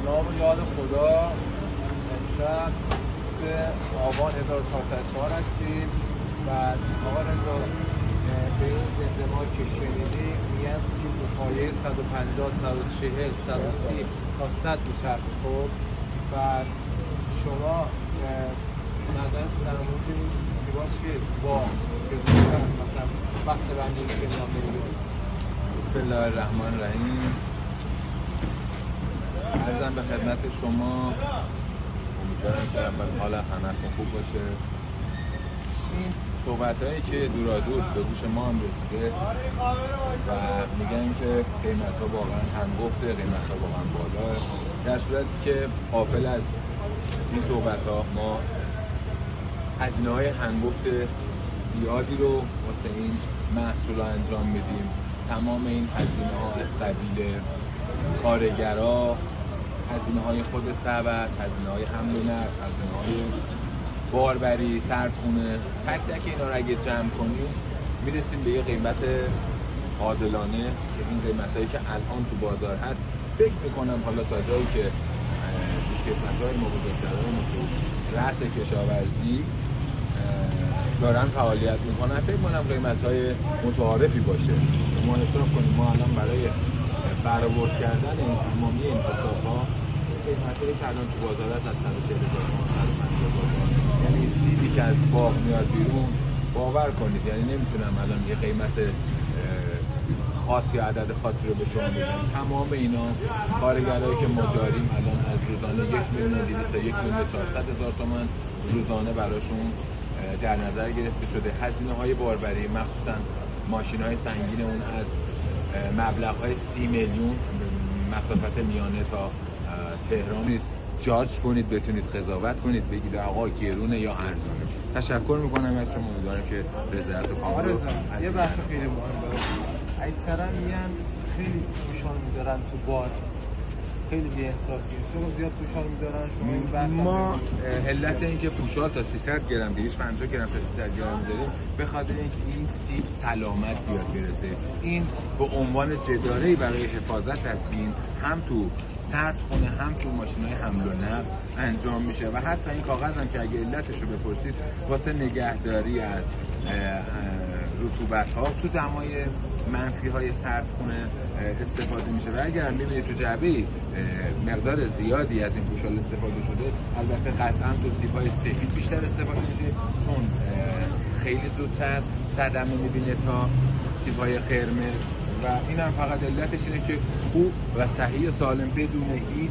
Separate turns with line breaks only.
نام و یاد خدا امشب 20 آبان 1404 هستیم و آقا رضا به این زندما که شنیدیم میگن که به پایه 150 140 130 تا 100 میچرخه. خب و شما نظرت در مورد این ازدواج که با مثلا بسته بندی که نام میگه؟
بسم الله الرحمن الرحیم. عرضم به خدمت شما، امیدوارم که اول حال همتون خوب باشه. این صحبت‌هایی که دورادور به گوش ما هم رسیده و میگن که قیمت‌ها واقعا هنگفته، قیمت‌ها واقعا بالاه، در صورتی که غافل از این صحبت‌ها ما هزینه‌های هنگفت زیادی رو واسه این محصول انجام میدیم. تمام این هزینه‌ها از قبیل کارگرها، هزینه‌های خود سبد، هزینه‌های حمل و نقل، هزینه‌های باربری، سردخونه، تک تک اینا رو اگه جمع کنیم میرسیم به یه قیمت عادلانه که این قیمتایی که الان تو بازار هست فکر میکنم حالا تا جایی که پیشکسوت‌های ما بزرگتران تو رأس کشاورزی دارن فعالیت میکنن، فکر کنم قیمت‌های متعارفی باشه. شما حساب کنید ما الان برای برآورد کردن تمامی این حساب‌ها قیمت‌هایی که الان تو بازار هست از 140,000 تا 150,000، یعنی سیبی که از باغ میاد بیرون باور کنید یعنی نمیتونم الان یه قیمت خاص یا عدد خاصی رو به شما بگم. تمام اینا کارگرایی که ما داریم الان از روزانه 1,200,000 تا 1,400,000 تومان روزانه براشون در نظر گرفته شده. هزینه‌های باربری مخصوصا ماشین‌های سنگین اون از مبلغ‌های 30 میلیون مسافت میانه تا تهران جاج کنید، بتونید قضاوت کنید، بگید آقا گرونه یا ارزونه. تشکر میکنم از شما، امیدوارم که رضایت کامل رو.
یه بحث خیلی مهم داره. اکثرا میگن خیلی پوشان می‌دارن تو بار، خیلی بی‌انصافیه. شما زیاد پوشان می‌دارن، شما این بحث
ما علت اینکه پوشال تا 300 گرم 250 گرم تا 300 گرم داریم به خاطر اینکه این سیب سلامت بیاد برسه. این به عنوان جداره‌ای برای حفاظت از این هم تو سردخونه هم تو ماشین‌های حمل و نقل انجام میشه و حتی این کاغذ هم که اگه علتش رو بپرسید واسه نگهداری از رطوبت‌ها تو دمای منفی‌های سردخونه استفاده میشه و اگر هم می‌بینید تو جعبه مقدار زیادی از این پوشال استفاده شده، البته قطعا تو سیب‌های سفید بیشتر استفاده میشه چون خیلی زودتر صدمه می‌بینه تا سیب‌های قرمز و این هم فقط علتش اینه که خوب و صحیح و سالم بدون هیچ